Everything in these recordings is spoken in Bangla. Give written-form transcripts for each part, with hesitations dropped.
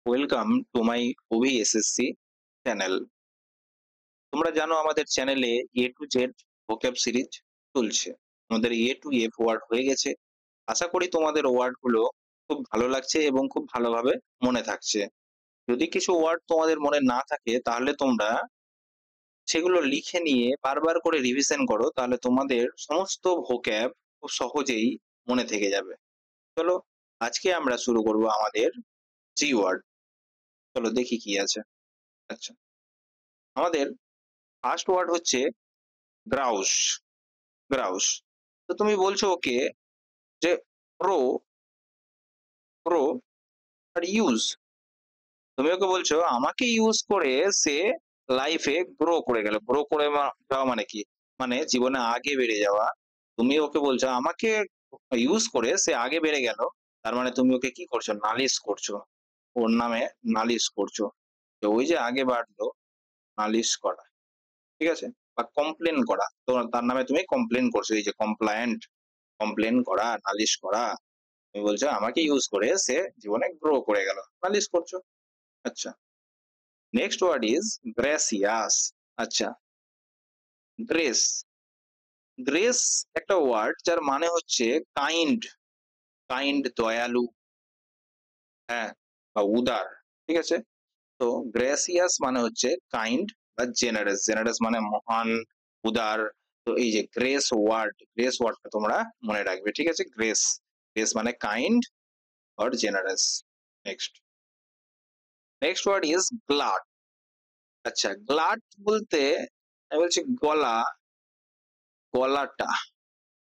ওয়েলকাম টু মাই ওভি এসএসসি চ্যানেল। তোমরা জানো আমাদের চ্যানেলে A to Z vocab series চলছে। আমাদের এ টু এফ ওয়ার্ড হয়ে গেছে। আশা করি তোমাদের ওয়ার্ড গুলো খুব ভালো লাগছে এবং খুব ভালোভাবে মনে থাকছে। যদি কিছু ওয়ার্ড তোমাদের মনে না থাকে তাহলে তোমরা সেগুলো লিখে নিয়ে বারবার করে রিভিশন করো, তাহলে তোমাদের সমস্ত ভোক্যাব খুব সহজেই মনে থেকে যাবে। চলো আজকে আমরা শুরু করব আমাদের জি ওয়ার্ড। চলো দেখি কি আছে। আচ্ছা, আমাদের ফার্স্ট ওয়ার্ড হচ্ছে গ্রাউস। গ্রাউস। তো তুমি বলছো ওকে যে প্রো প্রো আর ইউজ। তুমি ওকে বলছো আমাকে ইউজ করে সে লাইফে গ্রো করে গেল। গ্রো করে যাওয়া মানে কি? মানে জীবনে আগে বেড়ে যাওয়া। তুমি ওকে বলছো আমাকে ইউজ করে সে আগে বেড়ে গেল, তার মানে তুমি ওকে কি করছো? নালিশ করছো, ওর নামে নালিশ করছো। তো ওই যে আগে বাড়লো, নালিশ করা, ঠিক আছে? বা কমপ্লেন করা, তো তার নামে তুমি কমপ্লেন করছো, এই যে কমপ্লায়েন্ট, কমপ্লেন করা, নালিশ করা। তুমি বলছো আমাকে ইউজ করে সে জীবনে গ্রো করে গেল, নালিশ করছো। আচ্ছা, নেক্সট ওয়ার্ড ইজ গ্রেসিয়াস। আচ্ছা, গ্রেস। গ্রেস একটা ওয়ার্ড যার মানে হচ্ছে কাইন্ড। কাইন্ড, দয়ালু, হ্যাঁ, বা উদার, ঠিক আছে? তো গ্রেসিয়াস মানে হচ্ছে কাইন্ড বা জেনারেস। জেনারেস মানে মহান, উদার। তো এই যে গ্রেস ওয়ার্ড, গ্রেস ওয়ার্ডটা তোমরা মনে রাখবে, ঠিক আছে? গ্রেস, গ্রেস মানে kind or generous. Next. Next word is glut. আচ্ছা, গ্লাট বলতে আমি বলছি গলা, গলাটা।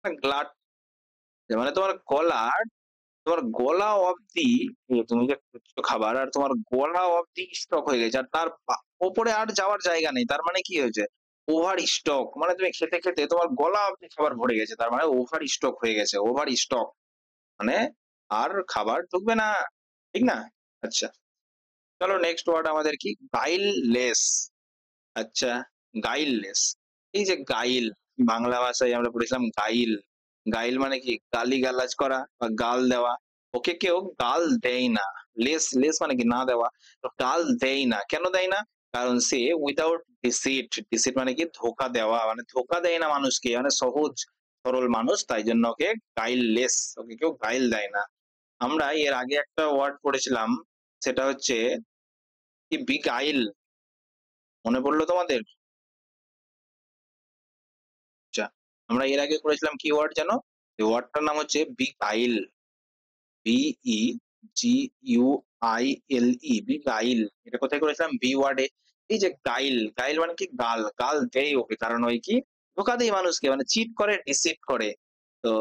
গ্লাট মানে তোমার গলার, তোমার গলা অব্দি, তুমি যে খাচ্ছ খাবার আর তোমার গলা অব্দি স্টক হয়ে গেছে, আর তার ওপরে আর যাওয়ার জায়গা নেই। তার মানে কি হয়েছে? Over stock. মানে তুমি খেতে খেতে তোমার গলা অব্দি খাবার ভরে গেছে, তার মানে ওভার স্টক হয়ে গেছে। ওভার স্টক মানে আর খাবার ঢুকবে না, ঠিক না? আচ্ছা, চলো নেক্সট ওয়ার্ড আমাদের কি? গাইললেস। আচ্ছা, গাইললেস। এই যে গাইল, বাংলা ভাষায় আমরা পড়েছিলাম গাইল। গাইল মানে কি? গালিগালাজ করা বা গাল দেওয়া। ওকে কেউ গাল দেয় না। লেস, লেস মানে কি? না দেওয়া। তো গাল দেয় না, কেন দেয় না? কারণ সে উইদাউট ডিসিট। ডিসিট মানে কি? ধোকা দেওয়া, মানে ধোকা দেয় না মানুষকে, মানে সহজ সরল মানুষ, তাই জন্য ওকে গাইললেস। ওকে কেউ গাইল দেয় না। আমরা এর আগে একটা ওয়ার্ড পড়েছিলাম, সেটা হচ্ছে কি? বিগাইল। মনে পড়লো তোমাদের? আচ্ছা, আমরা এর আগে করেছিলাম কি ওয়ার্ড জানো? এই ওয়ার্ডটার নাম হচ্ছে beguile. B E G U I L E, beguile. এটা কোথায় করেছিলাম? বি ওয়ার্ডে। এই যে গাইল, গাইল মানে কি? গাল, গাল দেয় ওকে, কারণ ওই কি? ধোকা দেয় মানুষকে, মানে চিট করে, ডিসিট করে। তো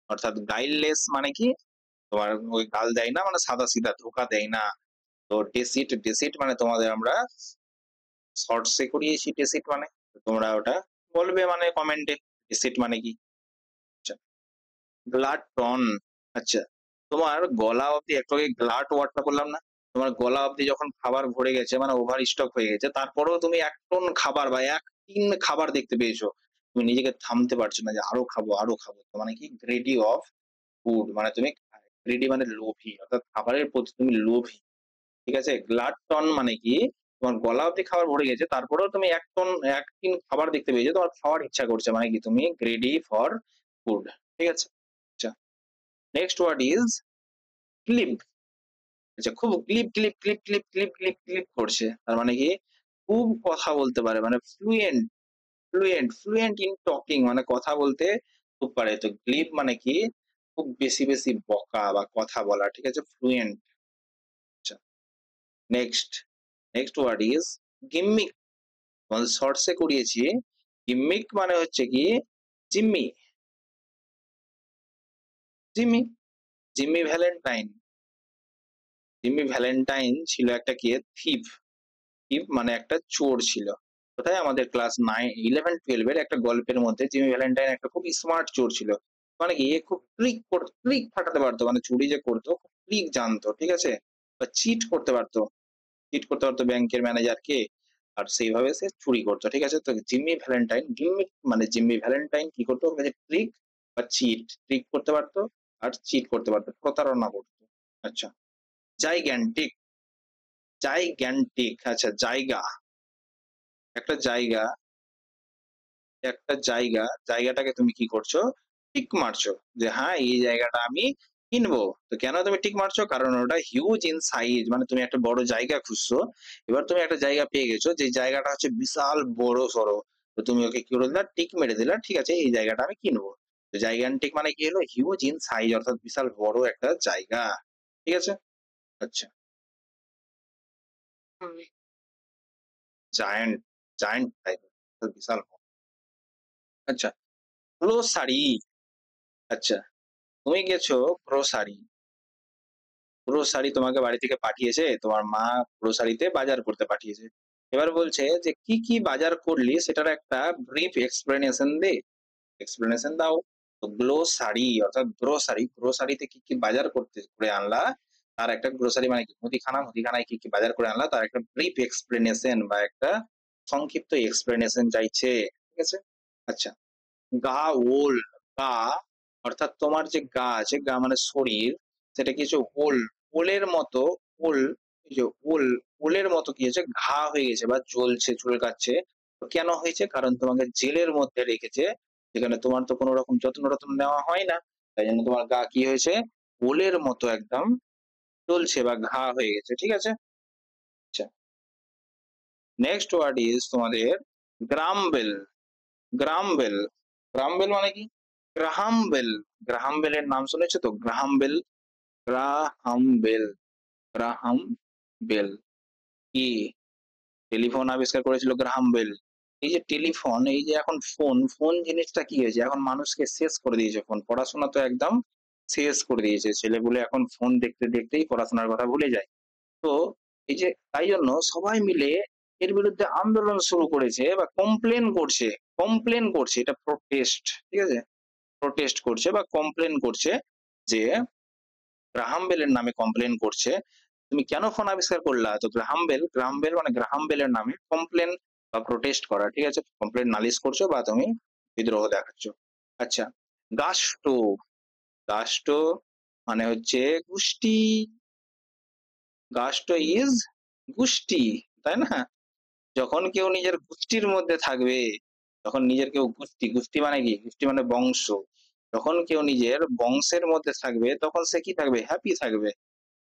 অর্থাৎ গাইললেস মানে কি? তোমার ওই গাল দেয় না, মানে সাদা সিধা ধোকা দেয় না। তো ডেসিট, ডেসিট মানে তোমাদের আমরা শর্টসে করিয়েছি ডেসিট মানে। তো তোমরা ওটা বলবে মানে কমেন্টে ডেসিট মানে কি। আচ্ছা, গ্লাট টন। আচ্ছা, তোমার গলা অব্দি, একটু আগে গ্লাট ওয়ার্ডটা করলাম না? তোমার গলা অব্দি যখন খাবার ভরে গেছে, মানে ওভার স্টক হয়ে গেছে, তারপরেও তুমি ১ টন খাবার বা ১ টিন খাবার দেখতে পেয়েছো। তুমি নিজেকে থামতে পারছো না যে আরো খাবো, আরো খাবো। তো মানে কি? গ্রেডি অফ ফুড, মানে তুমি গ্রেডি মানে লোভী, অর্থাৎ খাবারের প্রতি তুমি লোভী। ঠিক আছে? গ্লাট টন মানে কি? তোমার গলা অব্দি খাবার ভরে গেছে, তারপরেও তুমি ১ টন, ১ টিন খাবার দেখতে পেয়েছো, তোমার খাওয়ার ইচ্ছা করছে, মানে কি? তুমি গ্রেডি ফর ফুড। ঠিক আছে? আচ্ছা, নেক্সট ওয়ার্ড ইজ ক্লিপ। আচ্ছা, খুব clip clip clip clip clip clip clip করছে, তার মানে কি? খুব কথা বলতে পারে, মানে fluent. Fluent, fluent in talking, মানে কথা বলতে খুব পারে। তো ক্লিপ মানে কি? খুব বেশি বেশি বকা বা কথা বলা, ঠিক আছে? ফ্লুয়েন্ট। আচ্ছা, নেক্সট, নেক্সট ওয়ার্ড ইজ গিম্মিক। তোমাদের শর্টসে করিয়েছি। গিম্মিক মানে হচ্ছে কি? জিম্মি, জিম্মি, জিম্মি ভ্যালেন্টাইন। জিম্মি ভ্যালেন্টাইন ছিল একটা কি? থিপ। থিপ মানে একটা চোর ছিল। কোথায়? আমাদের ক্লাস 9, 11, 12 এর একটা গল্পের মধ্যে জিমি ভ্যালেন্টাইন একটা খুব স্মার্ট চোর ছিল। মানে কি? এ খুব ট্রিক ফাটাতে পারতো, মানে চুরি যে করতো খুব ট্রিক জানতো, ঠিক আছে? বা চিট করতে পারতো, চিট করতে পারতো ব্যাংকের ম্যানেজারকে, আর সেইভাবে সে চুরি করতো, ঠিক আছে? তো জিম্মি ভ্যালেন্টাইন, গিম্মিক মানে জিম্মি ভ্যালেন্টাইন কি করতো? ওর কাছে ট্রিক বা চিট, ট্রিক করতে পারতো আর চিট করতে পারতো, প্রতারণা করতো। আচ্ছা, জাইগ্যান্টিক। জাইগ্যান্টিক, আচ্ছা জায়গা, একটা জায়গা, একটা জায়গা, জায়গাটাকে তুমি কি করছো? টিক মারছো। যে হ্যাঁ, এই জায়গাটা আমি কিনবো। তো কেন তুমি টিক মারছো? কারণ ওটা হিউজ ইন সাইজ, মানে তুমি একটা বড় জায়গা খুঁজছো। এবার তুমি একটা জায়গা পেয়ে গেছো যে জায়গাটা হচ্ছে বিশাল বড়সড়। তো তুমি ওকে কি করে দিলা? টিক মেরে দিলা। ঠিক আছে, এই জায়গাটা আমি কিনবো। তো জাইগ্যান্টিক মানে কি হলো? হিউজ ইন সাইজ, অর্থাৎ বিশাল বড় একটা জায়গা। ঠিক আছে? আচ্ছা। হুম। জায়ান্ট, জায়ান্ট টাইপের, অর্থাৎ বিশাল বড়। আচ্ছা, গ্রোসারি। আচ্ছা, তুমি গেছো গ্রোসারি। গ্রোসারি তোমাকে বাড়ি থেকে পাঠিয়েছে, তোমার মা গ্রোসারিতে বাজার করতে পাঠিয়েছে। এবার বলছে যে কি, কি বাজার করলি সেটার একটা ব্রিফ এক্সপ্লেনেশন দে। এক্সপ্লেনেশন দাও। তো গ্লোসারি অর্থাৎ গ্রোসারি, গ্রোসারিতে কি, কি বাজার করে আনলা, তার একটা গ্রোসারি মানে কি? মুদিখানা, মুদিখানায় কি, কি বাজার করে আনলা তার একটা ব্রিফ এক্সপ্লেনেশন বা একটা সংক্ষিপ্ত এক্সপ্লেনেশন চাইছে। ঠিক আছে? আচ্ছা, গা ওল, গা অর্থাৎ তোমার যে গা আছে, গা মানে শরীর, সেটা কি হচ্ছে ওল, ওলের মতো, ওল, এই যে ওল, ওলের মতো কি হয়েছে? ঘা হয়ে গেছে বা জ্বলছে, চুলকাচ্ছে। তো কেন হয়েছে? কারণ তোমাকে জেলের মধ্যে রেখেছে, যেখানে তোমার তো কোনো রকম যত্ন টত্ন নেওয়া হয় না। তাই জন্য তোমার গা কি হয়েছে? ওলের মতো একদম জ্বলছে বা ঘা হয়ে গেছে। ঠিক আছে? আচ্ছা, নেক্সট ওয়ার্ড ইজ তোমাদের গ্রামবেল। গ্রামবেল, গ্রামবেল মানে কি? গ্রাহাম বেল, গ্রাহাম বেলের নাম শুনেছো তো? Graham Bell, Graham Bell, Graham Bell কি টেলিফোন আবিষ্কার করেছিল? Graham Bell. এই যে টেলিফোন, এই যে এখন ফোন, ফোন জিনিসটা কি হয়েছে? এখন মানুষকে শেষ করে দিয়েছে ফোন। পড়াশোনা তো একদম শেষ করে দিয়েছে। ছেলেপুলে এখন ফোন দেখতে দেখতেই পড়াশোনার কথা ভুলে যায়। তো এই যে তাই জন্য সবাই মিলে এর বিরুদ্ধে আন্দোলন শুরু করেছে বা কমপ্লেন করছে। কমপ্লেন করছে, এটা প্রোটেস্ট। ঠিক আছে? প্রোটেস্ট করছে বা কমপ্লেন করছে যে গ্রাহাম বেলের নামে কমপ্লেন করছে, তুমি কেন ফোন আবিষ্কার করলা? তো গ্রাহাম বেল, গ্রাহাম বেল মানে গ্রাহাম বেলের নামে কমপ্লেন বা প্রোটেস্ট করা। ঠিক আছে? কমপ্লেন নালিশ করছো বা তুমি বিদ্রোহ দেখাচ্ছ। আচ্ছা, গাস্টো, গাস্টো মানে হচ্ছে গুষ্টি। গাস্টো ইজ গুষ্টি, তাই না? যখন কেউ নিজের গোষ্ঠীর মধ্যে থাকবে, যখন নিজের কেউ গোষ্ঠী, গোষ্ঠী মানে কি? গোষ্ঠী মানে বংশ। যখন কেউ নিজের বংশের মধ্যে থাকবে তখন সে কি থাকবে? হ্যাপি থাকবে।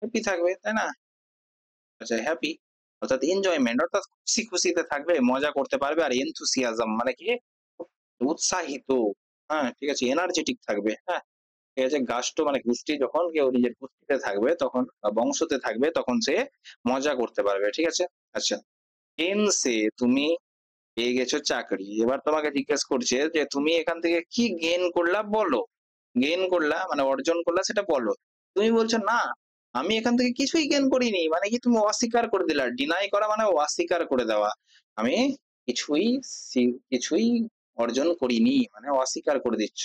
হ্যাপি থাকবে, তাই না? আচ্ছা, হ্যাপি অর্থাৎ এনজয়মেন্ট, অর্থাৎ খুশি খুশিতে থাকবে, মজা করতে পারবে। আর এনথুসিয়াজম মানে কি? উৎসাহিত। হ্যাঁ, ঠিক আছে, এনার্জেটিক থাকবে। হ্যাঁ, ঠিক আছে। গাস্টো মানে গোষ্ঠী, যখন কেউ নিজের গোষ্ঠীতে থাকবে তখন বা বংশতে থাকবে তখন সে মজা করতে পারবে। ঠিক আছে? আচ্ছা, গেমসে তুমি পেয়ে গেছো চাকরি। এবার তোমাকে জিজ্ঞেস করছে যে তুমি এখান থেকে কি গেইন করলা বলো। গেইন করলা মানে অর্জন করলা, সেটা বলো। তুমি বলছো না, আমি এখান থেকে কিছুই গেইন করিনি। মানে কি? তুমি অস্বীকার করে দিলা। ডিনাই করা মানে অস্বীকার করে দেওয়া। আমি কিছুই কিছুই অর্জন করিনি মানে অস্বীকার করে দিচ্ছ।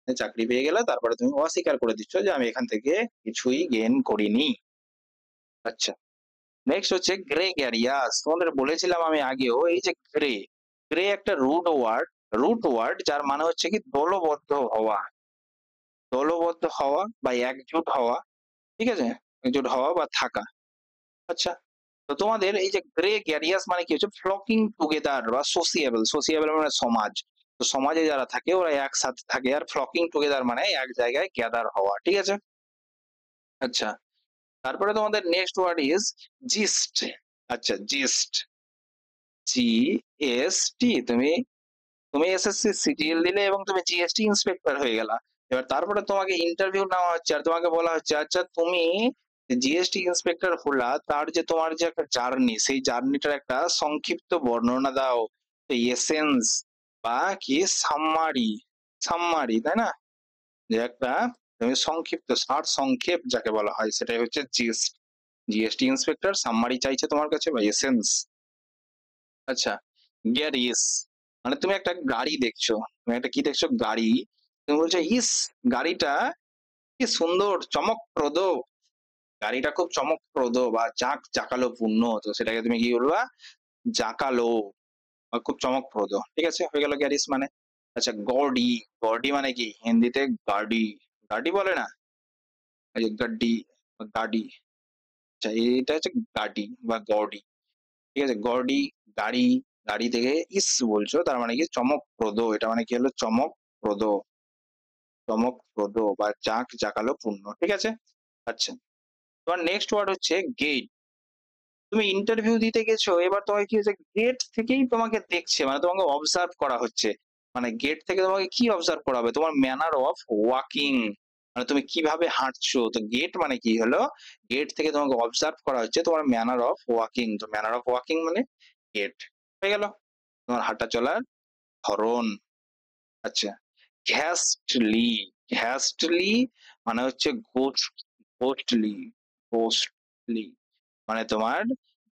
চাকরি পেয়ে গেলে তারপরে তুমি অস্বীকার করে দিচ্ছ যে আমি এখান থেকে কিছুই গেইন করিনি। আচ্ছা, নেক্সট হচ্ছে গ্রেগেরিয়াস। তোমাদের বলেছিলাম আমি আগেও, এই যে গ্রে, গ্রে একটা রুট ওয়ার্ড, রুট ওয়ার্ড যার মানে হচ্ছে কি দলবদ্ধ হওয়া, দলবদ্ধ হওয়া বা একজোট হওয়া। ঠিক আছে? একজোট হওয়া বা থাকা। আচ্ছা, তো তোমাদের এই যে গ্রেগেরিয়াস মানে কি হচ্ছে? ফ্লকিং টুগেদার বা সোসিয়েবল। সোসিয়েবল মানে সমাজ। তো সমাজে যারা থাকে ওরা একসাথে থাকে। আর ফ্লকিং টুগেদার মানে এক জায়গায় গ্যাদার হওয়া। ঠিক আছে? আচ্ছা, তারপরে তোমাদের নেক্সট ওয়ার্ড ইজ জিস্ট। আচ্ছা, জিস্ট, জি এস টি। তুমি তুমি এসএসসি সিজিএল দিলে এবং তুমি জিএসটি ইন্সপেক্টর হয়ে গেলা। এবার তারপরে তোমাকে ইন্টারভিউ নেওয়া হচ্ছে আর তোমাকে বলা হচ্ছে আচ্ছা তুমি জিএসটি ইন্সপেক্টর হলা, তার যে তোমার যে একটা জার্নি, সেই জার্নিটার একটা সংক্ষিপ্ত বর্ণনা দাও। এসেন্স বা কি সাম্মারি, সাম্মারি, তাই না? যে একটা তুমি সংক্ষিপ্ত সার সংক্ষেপ যাকে বলা হয় সেটাই হচ্ছে জিএসটি। জিএসটি ইন্সপেক্টর সাম্মারি চাইছে তোমার কাছে বা এসেন্স। আচ্ছা, গ্যারিস মানে তুমি একটা গাড়ি দেখছো, তুমি একটা কি দেখছো? গাড়ি। তুমি বলছো ইস, গাড়িটা কি সুন্দর, চমকপ্রদ, গাড়িটা খুব চমকপ্রদ বা জাক জাকালো পূর্ণ। তো সেটাকে তুমি কি বলবা? জাকালো বা খুব চমকপ্রদ। ঠিক আছে, হয়ে গেল গ্যারিস মানে। আচ্ছা, গডি, গডি মানে কি? হিন্দিতে গাড়ি, গাড়ি বলে না, এই যে গাড্ডি, গাড়ি। আচ্ছা, এটা হচ্ছে গাডি বা গডি। ঠিক আছে? গডি, গাড়ি, গাড়ি থেকে বলছো তার মানে কি চমকপ্রদ। এটা মানে কি হলো চমকপ্রদ, চমকপ্রদ বা জাঁকজাকালো পূর্ণ। ঠিক আছে? আচ্ছা। তোমার নেক্সট ওয়ার্ড হচ্ছে গেট। তুমি ইন্টারভিউ দিতে গেছো, এবার তোমাকে কি হচ্ছে, গেট থেকেই তোমাকে দেখছে, মানে তোমাকে অবজার্ভ করা হচ্ছে। মানে গেট থেকে তোমাকে কি অবজার্ভ করা হবে? তোমার ম্যানার অফ ওয়াকিং, মানে তুমি কিভাবে হাঁটছো। তো গেট মানে কি হলো, গেট থেকে তোমাকে অবজার্ভ করা হচ্ছে তোমার ম্যানার অফ ওয়াকিং। তো ম্যানার অফ ওয়াকিং মানে গেট। হয়ে গেল তোমার হাঁটা চলার ধরন। আচ্ছা, ঘ্যাস্টলি। ঘ্যাস্টলি মানে হচ্ছে ঘোস্টলি, ঘোস্টলি মানে তোমার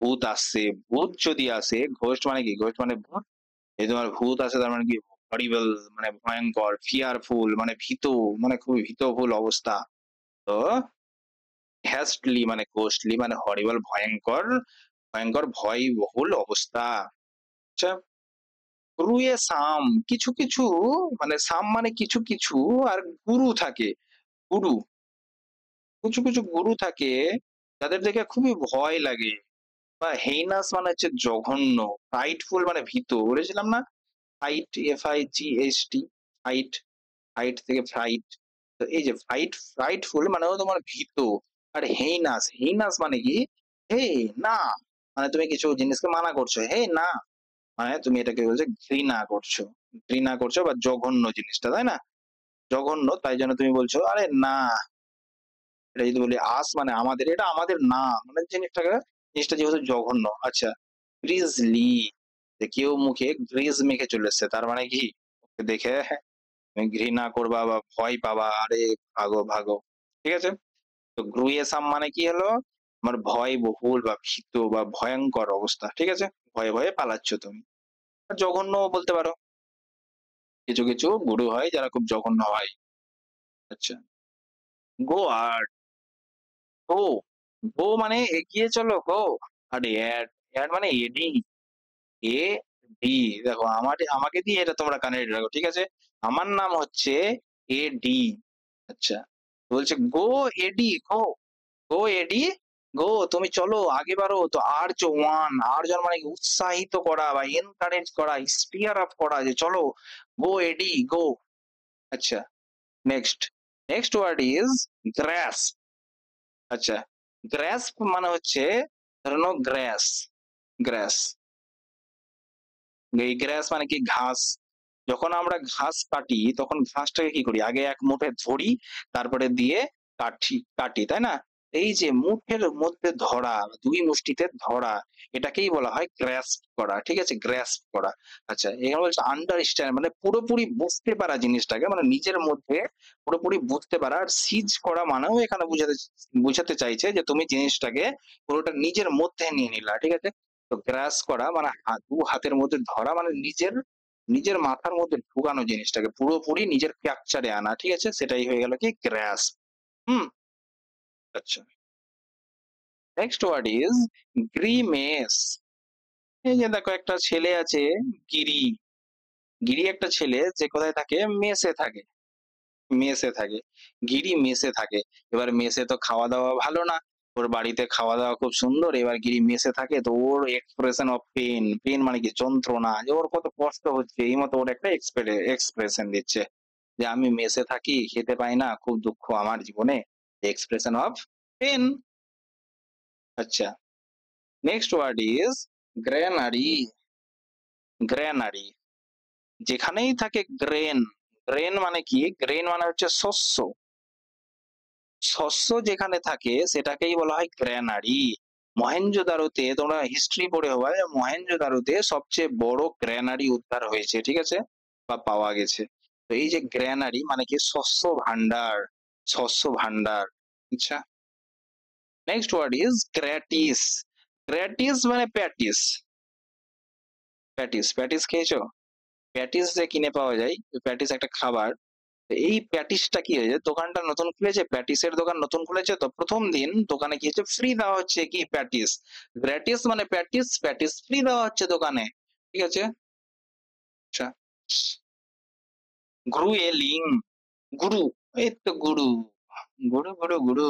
ভূত আসছে। ভূত যদি আসে, ঘোস্ট মানে কি, ঘোস্ট মানে ভূত। এই তোমার ভূত আসে তার মানে কি, হরিবল মানে ভয়ঙ্কর, ফিয়ারফুল মানে ভীত, মানে খুবই ভীতফুল অবস্থা। তো ঘ্যাস্টলি মানে ঘোস্টলি মানে হরিবল, ভয়ঙ্কর, ভয়ঙ্কর ভয়বহুল অবস্থা। আচ্ছা, গুরুয়ে সাম, কিছু কিছু, মানে সাম মানে কিছু কিছু, আর গুরু থাকে, গুরু, কিছু কিছু গুরু থাকে যাদের দেখে খুবই ভয় লাগে। বা হেইনাস মানে হচ্ছে জঘন্য, ফ্রাইটফুল মানে ভীত, বলেছিলাম না, ফাইট, FIGHT, ফাইট, ফাইট থেকে ফ্রাইট। তো এই যে ফ্রাইটফুল মানেও তোমার ভীত। আর হেইনাস, হেইনাস মানে কি, হে না, মানে তুমি কিছু জিনিসকে মানা করছো, হে না, মানে তুমি এটাকে বলছো ঘৃণা করছো, ঘৃণা করছো বা জঘন্য জিনিসটা, তাই না? জঘন্য, তাই জন্য তুমি বলছো আরে না। এটা যদি বলি আস মানে আমাদের, এটা আমাদের না, মানে জিনিসটাকে, জিনিসটা যেহেতু জঘন্য। আচ্ছা, গ্রিজলি, যে কেউ মুখে গ্রিজ মেখে চলে এসছে, তার মানে কি ওকে দেখে তুমি ঘৃণা করবা বা ভয় পাবা, আরে ভাগো ভাগো। ঠিক আছে? তো গ্রুয়েসাম মানে কি হলো, আমার ভয় বহুল বা ভীত বা ভয়ঙ্কর অবস্থা। ঠিক আছে? ভয়ে ভয়ে পালাচ্ছ তুমি। আর জঘন্য বলতে পারো, কিছু কিছু গুরু হয় যারা খুব জঘন্য হয়। আচ্ছা, গো আর গো, গো মানে এগিয়ে চলো, গো। আর অ্যাড, অ্যাড মানে এডি, এ ডি। দেখো আমার, আমাকে দিয়ে এটা তোমরা কানেক্ট রাখো, ঠিক আছে? আমার নাম হচ্ছে এডি। আচ্ছা, বলছে গো এডি, গো, গো এডি, গো, তুমি চলো আগে বাড়ো। তো আর্জ ওয়ান, আর্জ ওয়ান মানে কি উৎসাহিত করা বা এনকারেজ করা, স্পিয়ার আপ করা, যে চলো, গো এডি, গো। আচ্ছা, নেক্সট, নেক্সট ওয়ার্ড ইজ গ্রাস। আচ্ছা, গ্রাস মানে হচ্ছে, ধরে নাও গ্রাস, গ্রাস, এই গ্রাস মানে কি ঘাস। যখন আমরা ঘাস কাটি তখন ঘাসটাকে কি করি, আগে এক মুঠে ধরি, তারপরে দিয়ে কাটি, কাটি, তাই না? এই যে মুঠের মধ্যে ধরা, দুই মুষ্টিতে ধরা, এটাকেই বলা হয় গ্রাস্প করা। ঠিক আছে? গ্রাস্প করা। আচ্ছা, এখানে বলছে আন্ডারস্ট্যান্ড মানে পুরোপুরি বুঝতে পারা জিনিসটাকে, মানে নিজের মধ্যে পুরোপুরি বুঝতে পারা। আর সিজ করা মানেও এখানে বুঝাতে, বুঝাতে চাইছে যে তুমি জিনিসটাকে পুরোটা নিজের মধ্যে নিয়ে নিলা। ঠিক আছে? তো গ্রাস করা মানে দু হাতের মধ্যে ধরা, মানে নিজের, নিজের মাথার মধ্যে ঢুকানো জিনিসটাকে পুরোপুরি নিজের ক্যাপচারে আনা। ঠিক আছে? সেটাই হয়ে গেল কি গ্রাস। হুম। আচ্ছা, নেক্সট ওয়ার্ড ইজ গ্রিমেস। এই যে দেখো একটা ছেলে আছে, গিরি, গিরি একটা ছেলে যে কোথায় থাকে, মেসে থাকে, মেসে থাকে, গিরি মেসে থাকে। এবার মেসে তো খাওয়া দাওয়া ভালো না, ওর বাড়িতে খাওয়া দাওয়া খুব সুন্দর, এবার গিরি মেসে থাকে, তো ওর এক্সপ্রেশন অফ পেন, পেন মানে কি যন্ত্রণা, যে ওর কত কষ্ট হচ্ছে, এই মতো ওর একটা এক্সপ্রেশন দিচ্ছে, যে আমি মেসে থাকি, খেতে পাই না, খুব দুঃখ আমার জীবনে, এক্সপ্রেশন অফ পেন। আচ্ছা, নেক্সট ওয়ার্ড ইজ গ্রেনারি। গ্রেনারি, যেখানেই থাকে গ্রেন, গ্রেন মানে কি, গ্রেন মানে হচ্ছে শস্য, শস্য যেখানে থাকে সেটাকেই বলা হয় গ্র্যানারি। মহেঞ্জোদারোতে, তোমরা হিস্ট্রি পড়ে হবা, মহেঞ্জোদারোতে সবচেয়ে বড় গ্র্যানারি উদ্ধার হয়েছে। ঠিক আছে? বা পাওয়া গেছে। তো এই যে গ্র্যানারি মানে কি শস্য ভান্ডার, শস্য ভান্ডার। আচ্ছা, নেক্সট ওয়ার্ড ইজ গ্র্যাটিস। গ্র্যাটিস মানে প্যাটিস, প্যাটিস, প্যাটিস খেয়েছো? প্যাটিস যে কিনে পাওয়া যায়, প্যাটিস একটা খাবার। তো এই প্যাটিসটা কি হয়েছে, দোকানটা নতুন খুলেছে, প্যাটিসের দোকান নতুন খুলেছে, তো প্রথম দিন দোকানে কি হচ্ছে, ফ্রি দেওয়া হচ্ছে কি প্যাটিস। গ্র্যাটিস মানে প্যাটিস, প্যাটিস ফ্রি দেওয়া হচ্ছে দোকানে। ঠিক আছে? আচ্ছা, গ্রুয়েলিং, গুরু, এই তো গুরু, গুরু গুরু গুরু,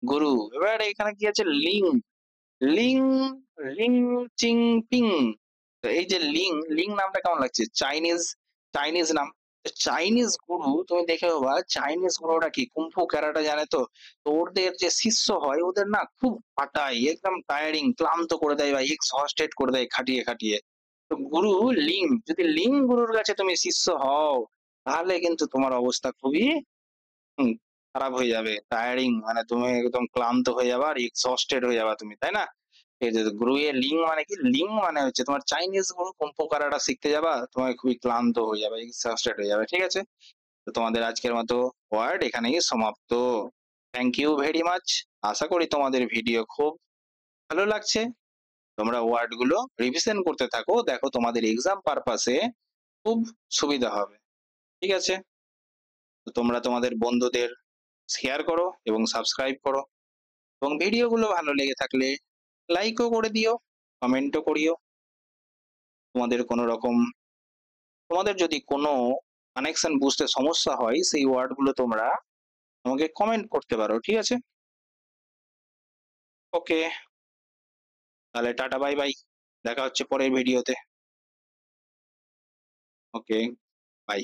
গুরু। এবার এখানে কি আছে লিং, লিং, রিং, চিং, পিং। তো এই যে লিং, লিং নামটা কেমন লাগছে? চাইনিজ, চাইনিজ নাম। চাইনিজ গুরু তুমি দেখে বাবা, চাইনিজ গুরুরা কি কুংফু ক্যারাটে জানে তো? তো ওদের যে শিষ্য হয় ওদের না খুব খাটায়, একদম টায়ারিং, ক্লান্ত করে দেয় বা এক্সহস্টেড করে দেয় খাটিয়ে, খাটিয়ে। তো গুরু লিং, যদি লিং গুরুর কাছে তুমি শিষ্য হও, তাহলে কিন্তু তোমার অবস্থা খুবই হুম, খারাপ হয়ে যাবে। টায়ারিং মানে তুমি একদম ক্লান্ত হয়ে যাবা আর এক্সহস্টেড হয়ে যাবা তুমি, তাই না? এই যে গুরু এ লিং মানে কি? লিং মানে হচ্ছে তোমার চাইনিজ গুরু কুম্ফু কারাটা শিখতে যাবা, তোমার খুবই ক্লান্ত হয়ে যাবে, এক্সহস্টেড হয়ে যাবে। ঠিক আছে? তো তোমাদের আজকের মতো ওয়ার্ড এখানেই সমাপ্ত। Thank you very much. আশা করি তোমাদের ভিডিও খুব ভালো লাগছে। তোমরা ওয়ার্ড গুলো রিভিশন করতে থাকো। দেখো তোমাদের এক্সাম পারপাসে খুব সুবিধা হবে। ঠিক আছে? তো তোমরা তোমাদের বন্ধুদের শেয়ার করো এবং সাবস্ক্রাইব করো। এবং ভিডিওগুলো ভালো লেগে থাকলে লাইকও করে দিও, কমেন্টও করিও। তোমাদের কোনো রকম তোমাদের যদি কোনো কানেকশন বুঝতে সমস্যা হয় সেই ওয়ার্ড গুলো তোমরা আমাকে কমেন্ট করতে পারো। ঠিক আছে? ওকে, তাহলে টাটা বাই বাই। দেখা হচ্ছে পরের ভিডিওতে। ওকে, বাই।